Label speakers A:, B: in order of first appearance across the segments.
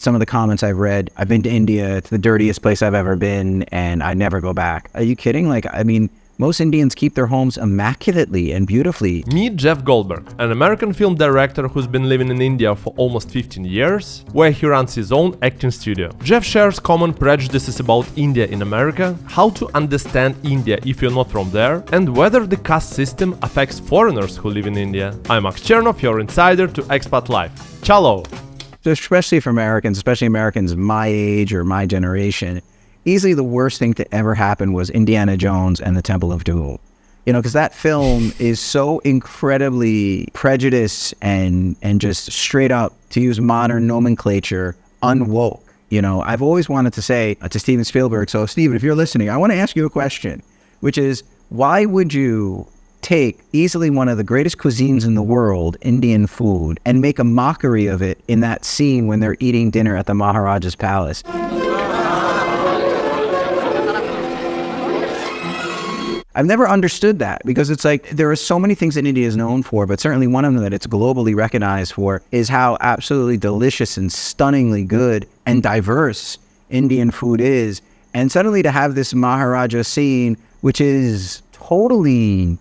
A: some of the comments I've read, I've been to India, it's the dirtiest place I've ever been, and I never go back. Are you kidding? Most Indians keep their homes immaculately and beautifully.
B: Meet Jeff Goldberg, an American film director who's been living in India for almost 15 years, where he runs his own acting studio. Jeff shares common prejudices about India in America, how to understand India if you're not from there, and whether the caste system affects foreigners who live in India. I'm Maxchernov, your insider to Expat Life. Chalo!
A: Especially for Americans, especially Americans my age or my generation, easily the worst thing to ever happen was Indiana Jones and the Temple of Doom. Because that film is so incredibly prejudiced and just straight up, to use modern nomenclature, unwoke. I've always wanted to say to Steven Spielberg, so Steven, if you're listening, I want to ask you a question, which is, why would you take easily one of the greatest cuisines in the world, Indian food, and make a mockery of it in that scene when they're eating dinner at the Maharaja's palace? I've never understood that, because it's like there are so many things that India is known for, but certainly one of them that it's globally recognized for is how absolutely delicious and stunningly good and diverse Indian food is. And suddenly to have this Maharaja scene, which is totally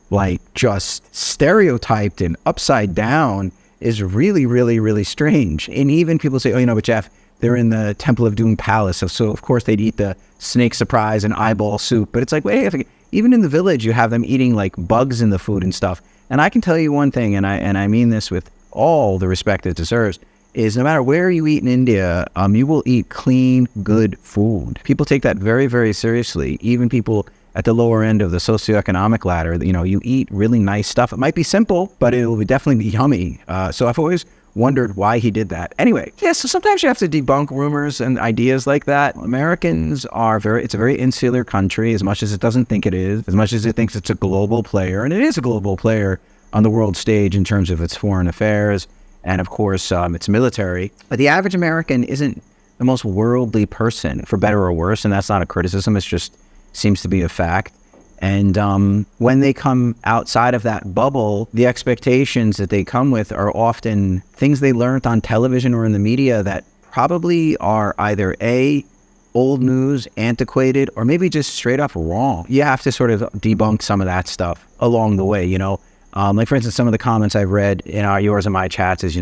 A: just stereotyped and upside down, is really, really, really strange. And even people say, but Jeff, they're in the Temple of Doom Palace, so of course they'd eat the snake surprise and eyeball soup. But it's like, wait, even in the village, you have them eating bugs in the food and stuff. And I can tell you one thing, and I mean this with all the respect it deserves, is no matter where you eat in India, you will eat clean, good food. People take that very, very seriously. Even people at the lower end of the socioeconomic ladder, you eat really nice stuff. It might be simple, but it will definitely be yummy. So I've always wondered why he did that. Anyway, so sometimes you have to debunk rumors and ideas like that. Americans it's a very insular country, as much as it doesn't think it is, as much as it thinks it's a global player, and it is a global player on the world stage in terms of its foreign affairs and, of course, its military. But the average American isn't the most worldly person, for better or worse, and that's not a criticism, it just seems to be a fact. And when they come outside of that bubble, the expectations that they come with are often things they learned on television or in the media that probably are either A, old news, antiquated, or maybe just straight up wrong. You have to sort of debunk some of that stuff along the way, for instance, some of the comments I've read in yours and my chats is,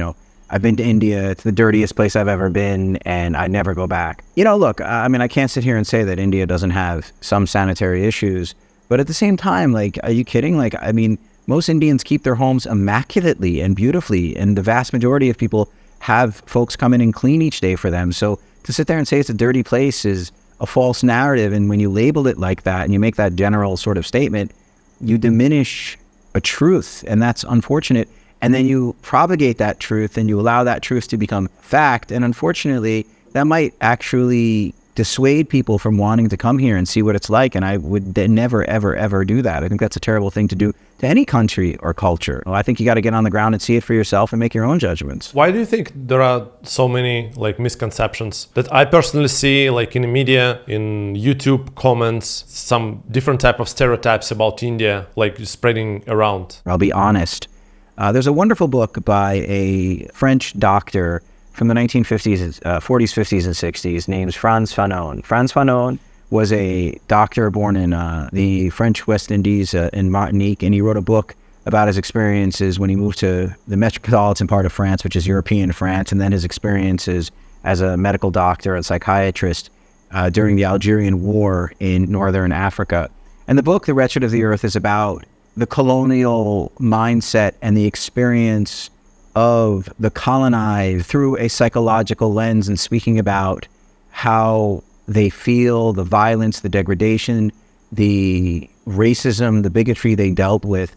A: I've been to India, it's the dirtiest place I've ever been, and I never go back. Look, I can't sit here and say that India doesn't have some sanitary issues, but at the same time, are you kidding? Most Indians keep their homes immaculately and beautifully, and the vast majority of people have folks come in and clean each day for them. So to sit there and say it's a dirty place is a false narrative, and when you label it like that and you make that general sort of statement, you diminish a truth, and that's unfortunate. And then you propagate that truth and you allow that truth to become fact, and unfortunately, that might actually dissuade people from wanting to come here and see what it's like, and I would never, ever, ever do that. I think that's a terrible thing to do to any country or culture. Well, I think you got to get on the ground and see it for yourself and make your own judgments.
B: Why do you think there are so many misconceptions that I personally see in the media, in YouTube comments, some different type of stereotypes about India spreading around?
A: I'll be honest. There's a wonderful book by a French doctor from the 1950s, 40s, 50s, and 60s, named Frantz Fanon. Frantz Fanon was a doctor born in the French West Indies in Martinique, and he wrote a book about his experiences when he moved to the metropolitan part of France, which is European France, and then his experiences as a medical doctor and psychiatrist during the Algerian War in northern Africa. And the book, The Wretched of the Earth, is about the colonial mindset and the experience of the colonized through a psychological lens, and speaking about how they feel, the violence, the degradation, the racism, the bigotry they dealt with,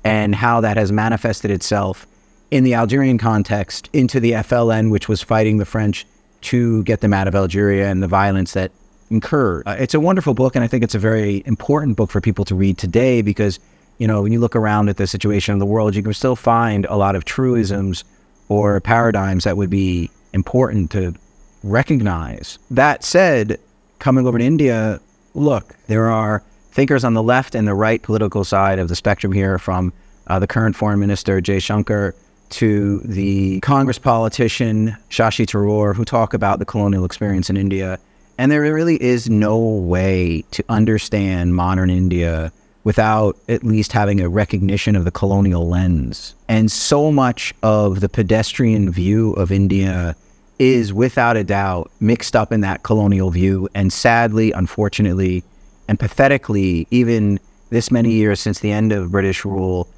A: and how that has manifested itself in the Algerian context into the FLN, which was fighting the French to get them out of Algeria, and the violence that incurred. It's a wonderful book, and I think it's a very important book for people to read today, because when you look around at the situation in the world, you can still find a lot of truisms or paradigms that would be important to recognize. That said, coming over to India, look, there are thinkers on the left and the right political side of the spectrum here, from the current foreign minister, Jay Shankar, to the Congress politician Shashi Tharoor, who talk about the colonial experience in India. And there really is no way to understand modern India without at least having a recognition of the colonial lens. And so much of the pedestrian view of India is without a doubt mixed up in that colonial view. And sadly, unfortunately, and pathetically, even this many years since the end of British rule,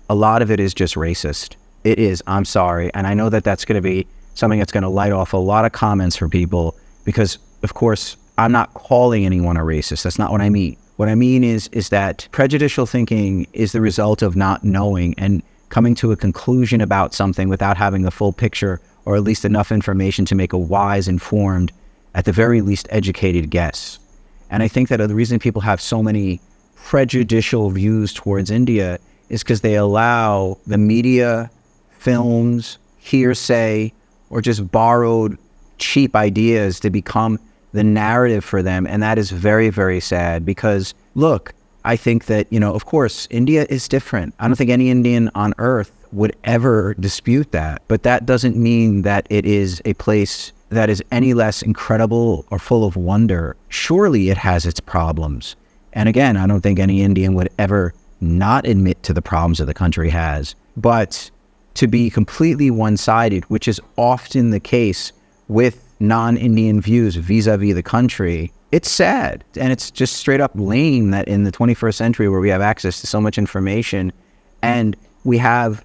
A: a lot of it is just racist. It is, I'm sorry. And I know that that's going to be something that's going to light off a lot of comments from people because, of course, I'm not calling anyone a racist. That's not what I mean. What I mean is that prejudicial thinking is the result of not knowing and coming to a conclusion about something without having the full picture or at least enough information to make a wise, informed, at the very least educated guess. And I think that the reason people have so many prejudicial views towards India is because they allow the media, films, hearsay, or just borrowed cheap ideas to become the narrative for them. And that is very, very sad because, look, I think that, of course, India is different. I don't think any Indian on earth would ever dispute that. But that doesn't mean that it is a place that is any less incredible or full of wonder. Surely it has its problems. And again, I don't think any Indian would ever not admit to the problems that the country has. But to be completely one-sided, which is often the case with non-Indian views vis-a-vis the country, it's sad. And it's just straight up lame that in the 21st century where we have access to so much information and we have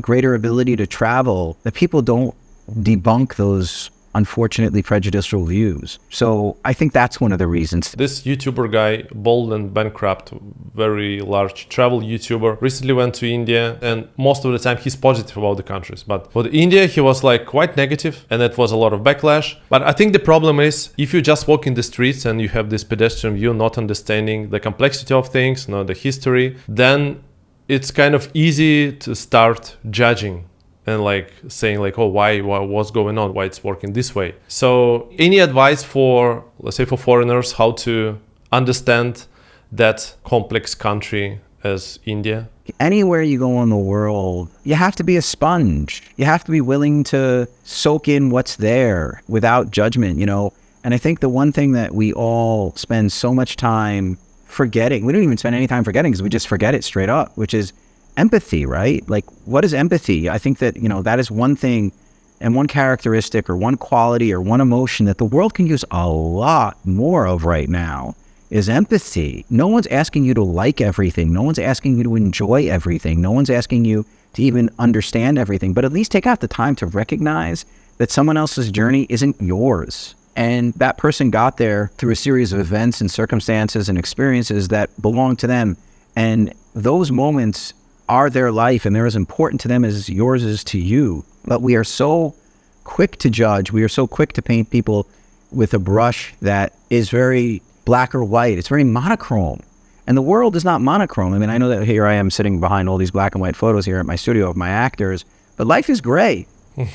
A: greater ability to travel, that people don't debunk those unfortunately prejudicial views. So I think that's one of the reasons.
B: This YouTuber guy, Bold and Bankrupt, very large travel YouTuber, recently went to India, and most of the time he's positive about the countries. But for India, he was like quite negative, and it was a lot of backlash. But I think the problem is if you just walk in the streets and you have this pedestrian view, not understanding the complexity of things, the history, then it's kind of easy to start judging and like saying like, oh, why, what's going on, why it's working this way. So any advice for, let's say, for foreigners, how to understand that complex country as India?
A: Anywhere you go in the world, you have to be a sponge. You have to be willing to soak in what's there without judgment, And I think the one thing that we all spend so much time forgetting, we don't even spend any time forgetting because we just forget it straight up, which is empathy, right? Like, what is empathy? I think that, that is one thing and one characteristic or one quality or one emotion that the world can use a lot more of right now is empathy. No one's asking you to like everything. No one's asking you to enjoy everything. No one's asking you to even understand everything, but at least take out the time to recognize that someone else's journey isn't yours. And that person got there through a series of events and circumstances and experiences that belong to them. And those moments are their life, and they're as important to them as yours is to you. But we are so quick to judge. We are so quick to paint people with a brush that is very black or white. It's very monochrome. And the world is not monochrome. I mean, I know that here I am sitting behind all these black and white photos here at my studio of my actors, but life is gray.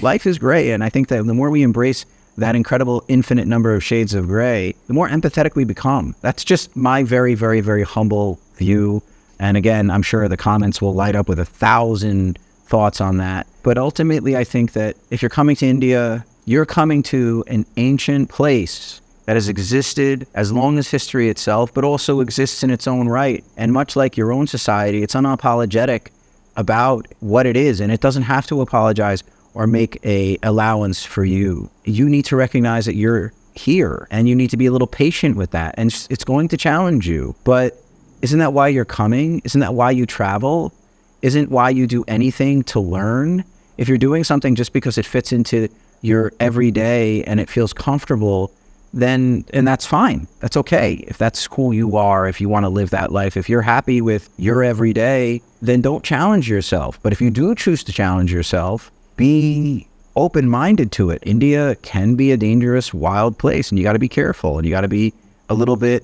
A: Life is gray. And I think that the more we embrace that incredible infinite number of shades of gray, the more empathetic we become. That's just my very, very, very humble view. And again, I'm sure the comments will light up with 1,000 thoughts on that. But ultimately, I think that if you're coming to India, you're coming to an ancient place that has existed as long as history itself, but also exists in its own right. And much like your own society, it's unapologetic about what it is. And it doesn't have to apologize or make a allowance for you. You need to recognize that you're here and you need to be a little patient with that. And it's going to challenge you. But isn't that why you're coming? Isn't that why you travel? Isn't why you do anything to learn? If you're doing something just because it fits into your everyday and it feels comfortable, then, and that's fine. That's okay. If that's who you are, if you want to live that life, if you're happy with your everyday, then don't challenge yourself. But if you do choose to challenge yourself, be open-minded to it. India can be a dangerous, wild place, and you got to be careful, and you got to be a little bit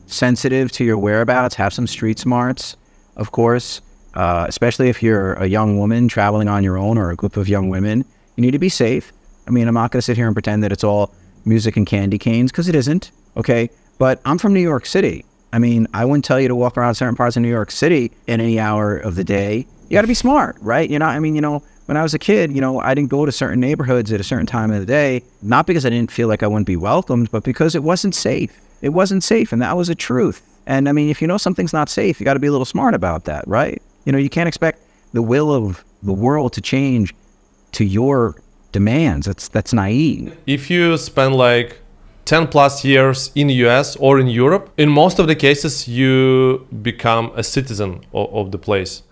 A: sensitive to your whereabouts, have some street smarts, of course, especially if you're a young woman traveling on your own or a group of young women. You need to be safe. I mean, I'm not going to sit here and pretend that it's all music and candy canes, because it isn't, okay? But I'm from New York City. I mean, I wouldn't tell you to walk around certain parts of New York City in any hour of the day. You got to be smart, right? when I was a kid, I didn't go to certain neighborhoods at a certain time of the day, not because I didn't feel like I wouldn't be welcomed, but because it wasn't safe. It wasn't safe, and that was a truth. And I mean, if you know something's not safe, you got to be a little smart about that, right? You can't expect the will of the world to change to your demands. That's naive.
B: If you spend like 10 plus years in the US or in Europe, in most of the cases you become a citizen of the place,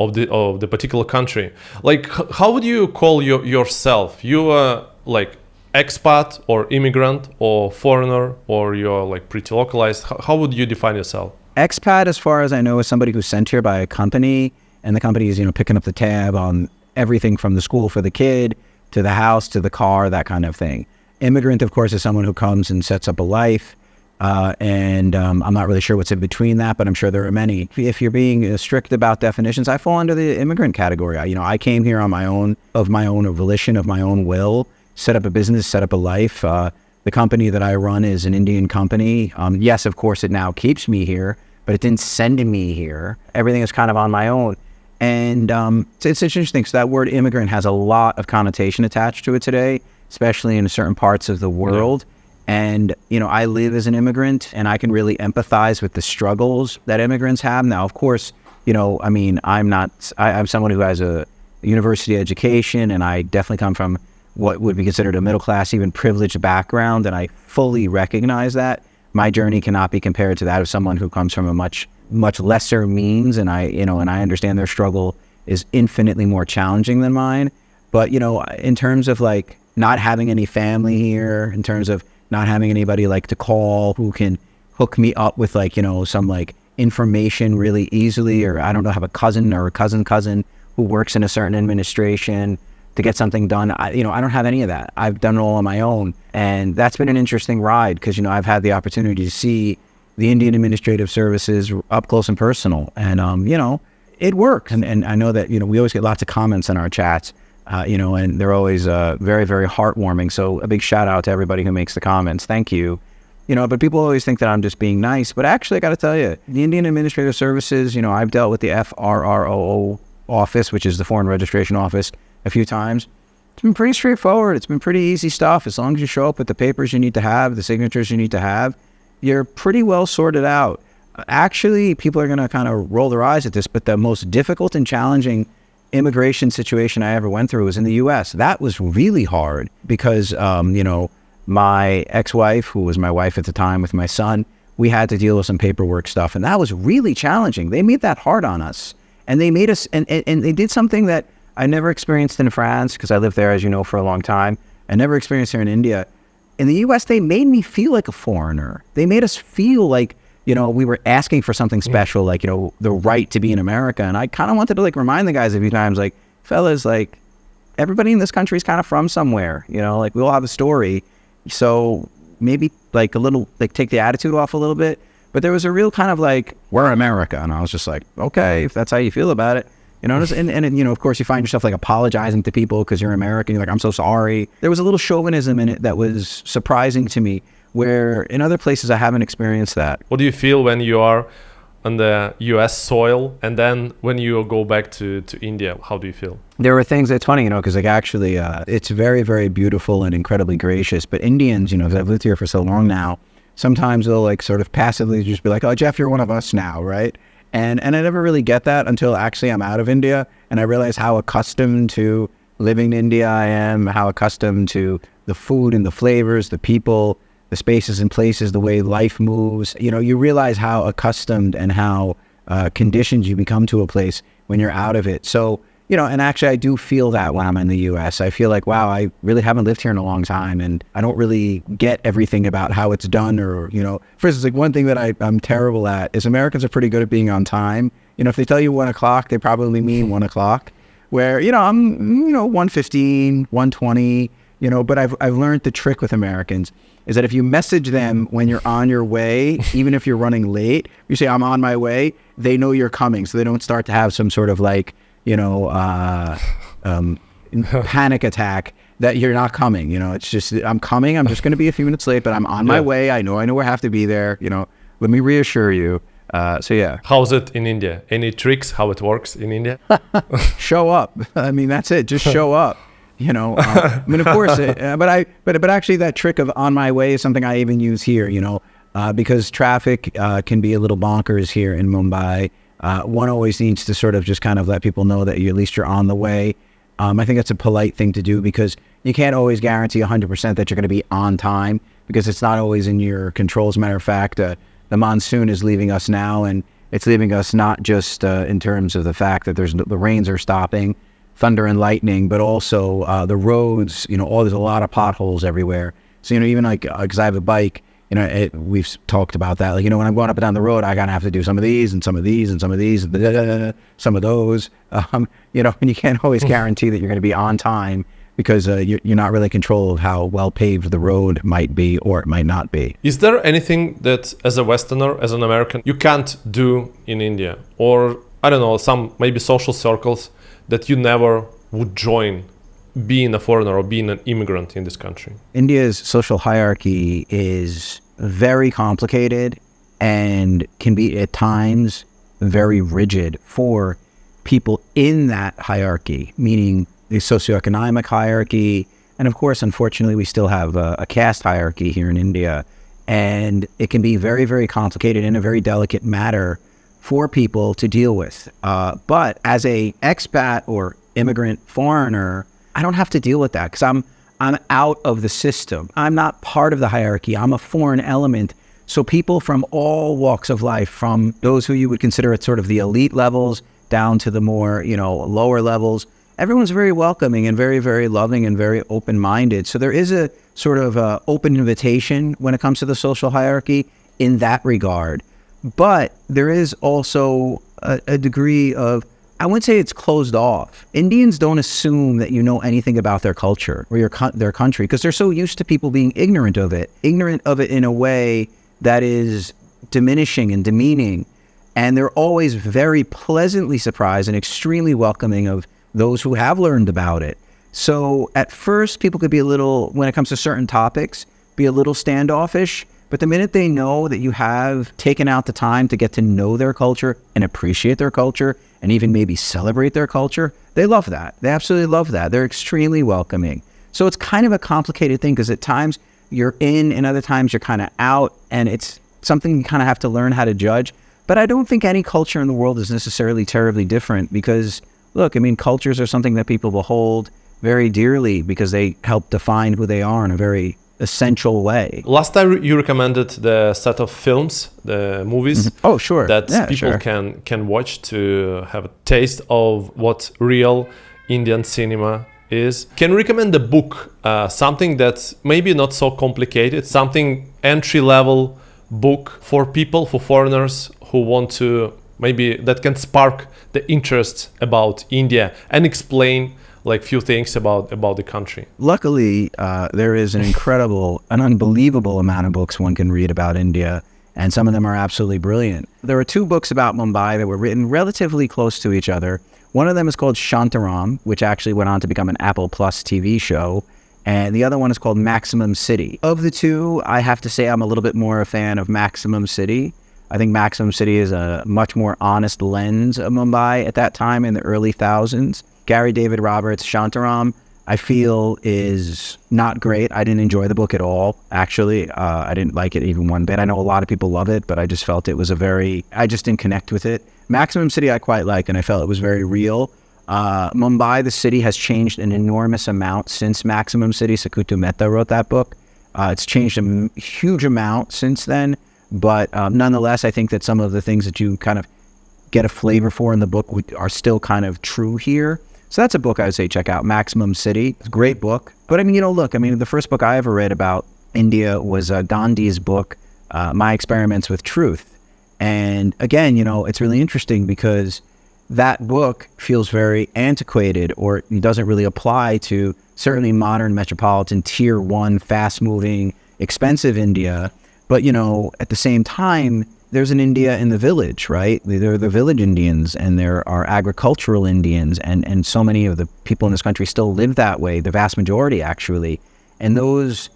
B: of the particular country. Like, how would you call yourself? You are like expat or immigrant or foreigner, or you're like pretty localized? How would you define yourself?
A: Expat, as far as I know, is somebody who's sent here by a company, and the company is, picking up the tab on everything from the school for the kid to the house to the car, that kind of thing. Immigrant, of course, is someone who comes and sets up a life, and I'm not really sure what's in between that, but I'm sure there are many. If you're being strict about definitions, I fall under the immigrant category. I came here on my own volition, of my own will, set up a business, set up a life. The company that I run is an Indian company. Yes, of course, it now keeps me here, but it didn't send me here. Everything is kind of on my own. And it's interesting, so that word immigrant has a lot of connotation attached to it today, especially in certain parts of the world. And, I live as an immigrant, and I can really empathize with the struggles that immigrants have. Now, of course, I'm someone who has a university education, and I definitely come from what would be considered a middle class, even privileged background. And I fully recognize that. My journey cannot be compared to that of someone who comes from a much lesser means. And I understand their struggle is infinitely more challenging than mine. But, in terms of like not having any family here, in terms of not having anybody like to call who can hook me up with like, some like information really easily, or I don't know, have a cousin or a cousin who works in a certain administration to get something done. I don't have any of that. I've done it all on my own. And that's been an interesting ride because, I've had the opportunity to see the Indian Administrative Services up close and personal. And, it works. And I know that, we always get lots of comments in our chats, and they're always very, very heartwarming. So a big shout out to everybody who makes the comments. Thank you. But people always think that I'm just being nice. But actually, I got to tell you, the Indian Administrative Services, I've dealt with the FRROO office, which is the Foreign Registration Office, a few times. It's been pretty straightforward. It's been pretty easy stuff. As long as you show up with the papers you need to have, the signatures you need to have, you're pretty well sorted out. Actually, people are going to kind of roll their eyes at this, but the most difficult and challenging immigration situation I ever went through was in the U.S. That was really hard because, my ex-wife, who was my wife at the time with my son, we had to deal with some paperwork stuff, and that was really challenging. They made that hard on us, and they made us, and they did something that I never experienced in France, because I lived there, as you know, for a long time. I never experienced here in India. In the U.S., they made me feel like a foreigner. They made us feel like, we were asking for something special, like, the right to be in America. And I kind of wanted to, like, remind the guys a few times, like, fellas, like, everybody in this country is kind of from somewhere, like, we all have a story. So maybe, like, a little, like, take the attitude off a little bit. But there was a real kind of, like, we're America. And I was just like, okay, if that's how you feel about it. And of course, you find yourself like apologizing to people because you're American. You're like, I'm so sorry. There was a little chauvinism in it that was surprising to me, where in other places I haven't experienced that.
B: What do you feel when you are on the US soil and then when you go back to India? How do you feel?
A: There were things, it's funny, because like actually it's very, very beautiful and incredibly gracious. But Indians, because I've lived here for so long now, sometimes they'll like sort of passively just be like, oh, Jeff, you're one of us now, right? And I never really get that until actually I'm out of India and I realize how accustomed to living in India I am, how accustomed to the food and the flavors, the people, the spaces and places, the way life moves. You realize how accustomed and how conditioned you become to a place when you're out of it. So, and actually I do feel that when I'm in the US. I feel like, wow, I really haven't lived here in a long time and I don't really get everything about how it's done or, for instance, like one thing that I'm terrible at is Americans are pretty good at being on time. If they tell you 1 o'clock, they probably mean 1 o'clock, where, I'm, 1:15, 1:20, but I've learned the trick with Americans is that if you message them when you're on your way, even if you're running late, you say, I'm on my way, they know you're coming. So they don't start to have some sort of like, panic attack that you're not coming. It's just, I'm coming, I'm just going to be a few minutes late, but I'm on my way. I know where I have to be there. Let me reassure you. So yeah,
B: How's it in India? Any tricks how it works in India?
A: show up. I mean, that's it. Just show up. You know, I mean, of course, but actually that trick of on my way is something I even use here, you know, because traffic can be a little bonkers here in Mumbai. One always needs to sort of just kind of let people know that at least you're on the way. I think that's a polite thing to do because you can't always guarantee 100% that you're going to be on time because it's not always in your control. As a matter of fact, the monsoon is leaving us now, and it's leaving us not just in terms of the fact that the rains are stopping, thunder and lightning, but also the roads, you know, there's a lot of potholes everywhere. So, you know, even like, because I have a bike, you know, we've talked about that. Like, you know, when I'm going up and down the road, I gotta have to do some of these and some of these and some of these, some of those, you know, and you can't always guarantee that you're going to be on time because you're not really in control of how well paved the road might be or it might not be.
B: Is there anything that as a Westerner, as an American, you can't do in India? Or, I don't know, some maybe social circles that you never would join being a foreigner or being an immigrant in this country?
A: India's social hierarchy is very complicated and can be at times very rigid for people in that hierarchy, meaning the socioeconomic hierarchy. And of course, unfortunately, we still have a caste hierarchy here in India. And it can be very, very complicated and a very delicate matter for people to deal with. But as a expat or immigrant foreigner, I don't have to deal with that because I'm out of the system. I'm not part of the hierarchy. I'm a foreign element. So people from all walks of life, from those who you would consider at sort of the elite levels down to the more, you know, lower levels, everyone's very welcoming and very, very loving and very open-minded. So there is a sort of open invitation when it comes to the social hierarchy in that regard. But there is also a degree of, I wouldn't say it's closed off. Indians don't assume that you know anything about their culture or their country because they're so used to people being ignorant of it in a way that is diminishing and demeaning. And they're always very pleasantly surprised and extremely welcoming of those who have learned about it. So at first, people could be a little, when it comes to certain topics, be a little standoffish. But the minute they know that you have taken out the time to get to know their culture and appreciate their culture and even maybe celebrate their culture, they love that. They absolutely love that. They're extremely welcoming. So it's kind of a complicated thing because at times you're in and other times you're kind of out, and it's something you kind of have to learn how to judge. But I don't think any culture in the world is necessarily terribly different because, look, I mean, cultures are something that people will hold very dearly because they help define who they are in a very essential way.
B: Last time you recommended the set of films, the movies.
A: Mm-hmm. Oh, sure.
B: That people can watch to have a taste of what real Indian cinema is. Can you recommend a book, something that's maybe not so complicated, something entry-level book for people, for foreigners who want to, maybe that can spark the interest about India and explain like few things about the country?
A: Luckily, there is an unbelievable amount of books one can read about India, and some of them are absolutely brilliant. There are two books about Mumbai that were written relatively close to each other. One of them is called Shantaram, which actually went on to become an Apple Plus TV show, and the other one is called Maximum City. Of the two, I have to say I'm a little bit more a fan of Maximum City. I think Maximum City is a much more honest lens of Mumbai at that time in the early thousands. Gary David Roberts' Shantaram, I feel, is not great. I didn't enjoy the book at all, actually. I didn't like it even one bit. I know a lot of people love it, but I just felt it was I just didn't connect with it. Maximum City I quite liked, and I felt it was very real. Mumbai, the city, has changed an enormous amount since Maximum City. Sakutu Mehta wrote that book. It's changed a huge amount since then, but nonetheless, I think that some of the things that you kind of get a flavor for in the book are still kind of true here. So that's a book I would say check out, Maximum City. It's a great book. But I mean, the first book I ever read about India was Gandhi's book, My Experiments with Truth. And again, it's really interesting because that book feels very antiquated, or it doesn't really apply to certainly modern metropolitan tier 1, fast-moving, expensive India. But, at the same time, there's an India in the village, right? There are the village Indians, and there are agricultural Indians, and so many of the people in this country still live that way, the vast majority actually. And those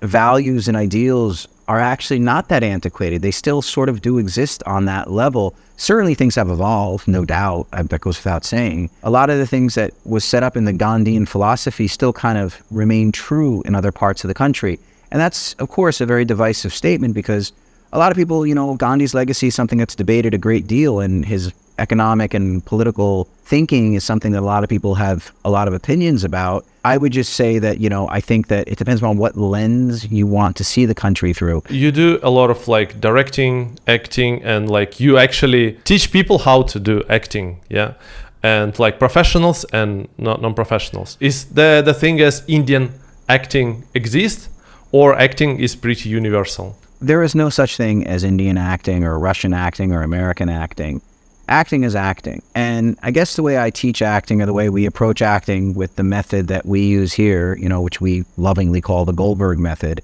A: values and ideals are actually not that antiquated. They still sort of do exist on that level. Certainly things have evolved, no doubt. That goes without saying. A lot of the things that was set up in the Gandhian philosophy still kind of remain true in other parts of the country. And that's, of course, a very divisive statement because a lot of people, Gandhi's legacy is something that's debated a great deal, and his economic and political thinking is something that a lot of people have a lot of opinions about. I would just say that, I think that it depends on what lens you want to see the country through.
B: You do a lot of like directing, acting, and like you actually teach people how to do acting, yeah? And like professionals and non-professionals. Is the thing as Indian acting exists, or acting is pretty universal?
A: There is no such thing as Indian acting or Russian acting or American acting. Acting is acting. And I guess the way I teach acting, or the way we approach acting with the method that we use here, which we lovingly call the Goldberg method,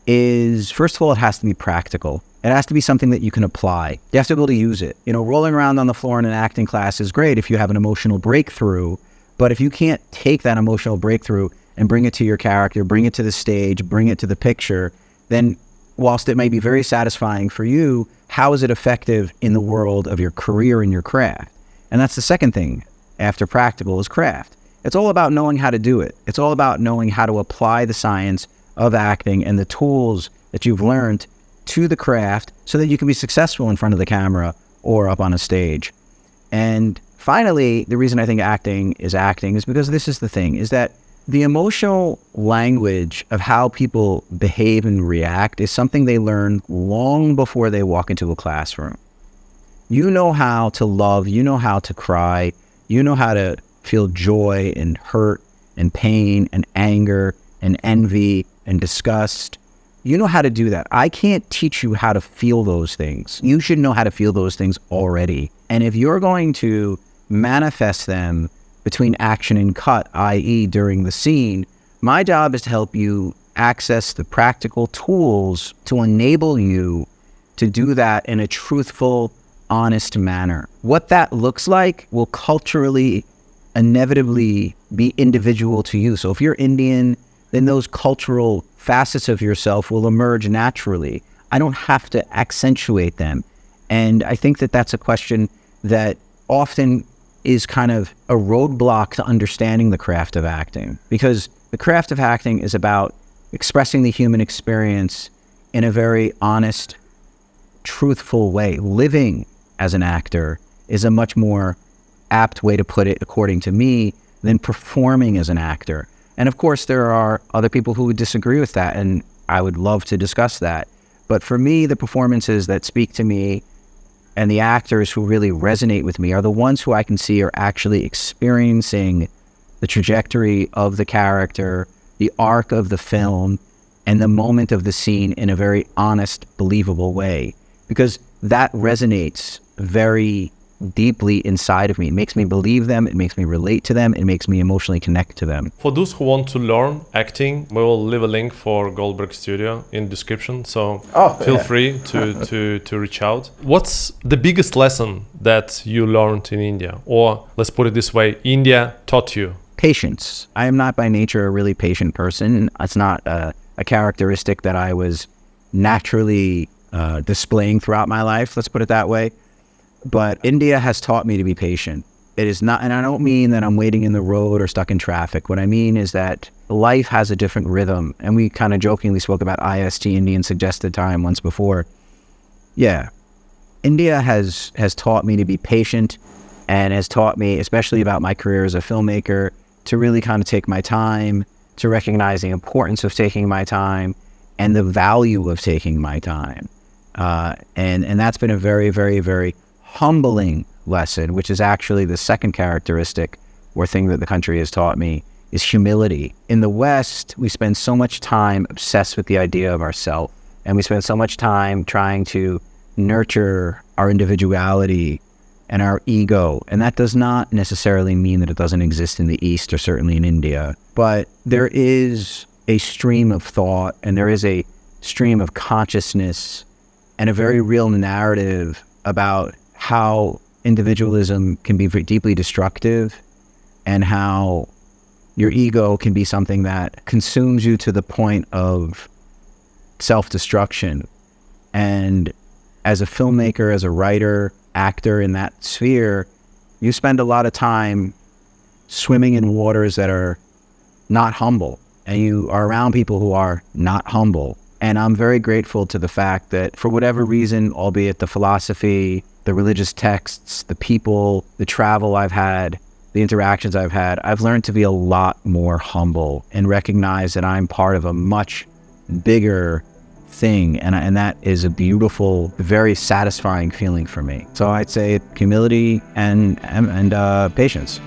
A: is, first of all, it has to be practical. It has to be something that you can apply. You have to be able to use it. Rolling around on the floor in an acting class is great if you have an emotional breakthrough, but if you can't take that emotional breakthrough and bring it to your character, bring it to the stage, bring it to the picture, then whilst it may be very satisfying for you, how is it effective in the world of your career and your craft? And that's the second thing after practical is craft. It's all about knowing how to do it. It's all about knowing how to apply the science of acting and the tools that you've learned to the craft so that you can be successful in front of the camera or up on a stage. And finally, the reason I think acting is because this is the thing, is that the emotional language of how people behave and react is something they learn long before they walk into a classroom. You know how to love, you know how to cry, you know how to feel joy and hurt and pain and anger and envy and disgust. You know how to do that. I can't teach you how to feel those things. You should know how to feel those things already. And if you're going to manifest them between action and cut, i.e. during the scene, my job is to help you access the practical tools to enable you to do that in a truthful, honest manner. What that looks like will culturally, inevitably be individual to you. So if you're Indian, then those cultural facets of yourself will emerge naturally. I don't have to accentuate them. And I think that that's a question that often is kind of a roadblock to understanding the craft of acting, because the craft of acting is about expressing the human experience in a very honest, truthful way. Living as an actor is a much more apt way to put it, according to me, than performing as an actor. And of course, there are other people who would disagree with that, and I would love to discuss that. But for me, the performances that speak to me and the actors who really resonate with me are the ones who I can see are actually experiencing the trajectory of the character, the arc of the film, and the moment of the scene in a very honest, believable way. Because that resonates very deeply inside of me. It makes me believe them, it makes me relate to them, it makes me emotionally connect to them.
B: For those who want to learn acting, we will leave a link for Goldberg Studio in description, so feel free to reach out. What's the biggest lesson that you learned in India? Or let's put it this way, India taught you?
A: Patience. I am not by nature a really patient person. It's not a characteristic that I was naturally displaying throughout my life, let's put it that way. But India has taught me to be patient. It is not, and I don't mean that I'm waiting in the road or stuck in traffic. What I mean is that life has a different rhythm. And we kind of jokingly spoke about IST, Indian Suggested Time, once before. Yeah, India has taught me to be patient, and has taught me, especially about my career as a filmmaker, to really kind of take my time, to recognize the importance of taking my time and the value of taking my time. And that's been a very, very, very humbling lesson, which is actually the second characteristic or thing that the country has taught me, is humility. In the West, we spend so much time obsessed with the idea of ourself, and we spend so much time trying to nurture our individuality and our ego. And that does not necessarily mean that it doesn't exist in the East or certainly in India, but there is a stream of thought and there is a stream of consciousness and a very real narrative about how individualism can be very deeply destructive, and how your ego can be something that consumes you to the point of self-destruction. And as a filmmaker, as a writer, actor in that sphere, you spend a lot of time swimming in waters that are not humble, and you are around people who are not humble. And I'm very grateful to the fact that for whatever reason, albeit the philosophy, the religious texts, the people, the travel I've had, the interactions I've had, I've learned to be a lot more humble and recognize that I'm part of a much bigger thing. And that is a beautiful, very satisfying feeling for me. So I'd say humility and patience.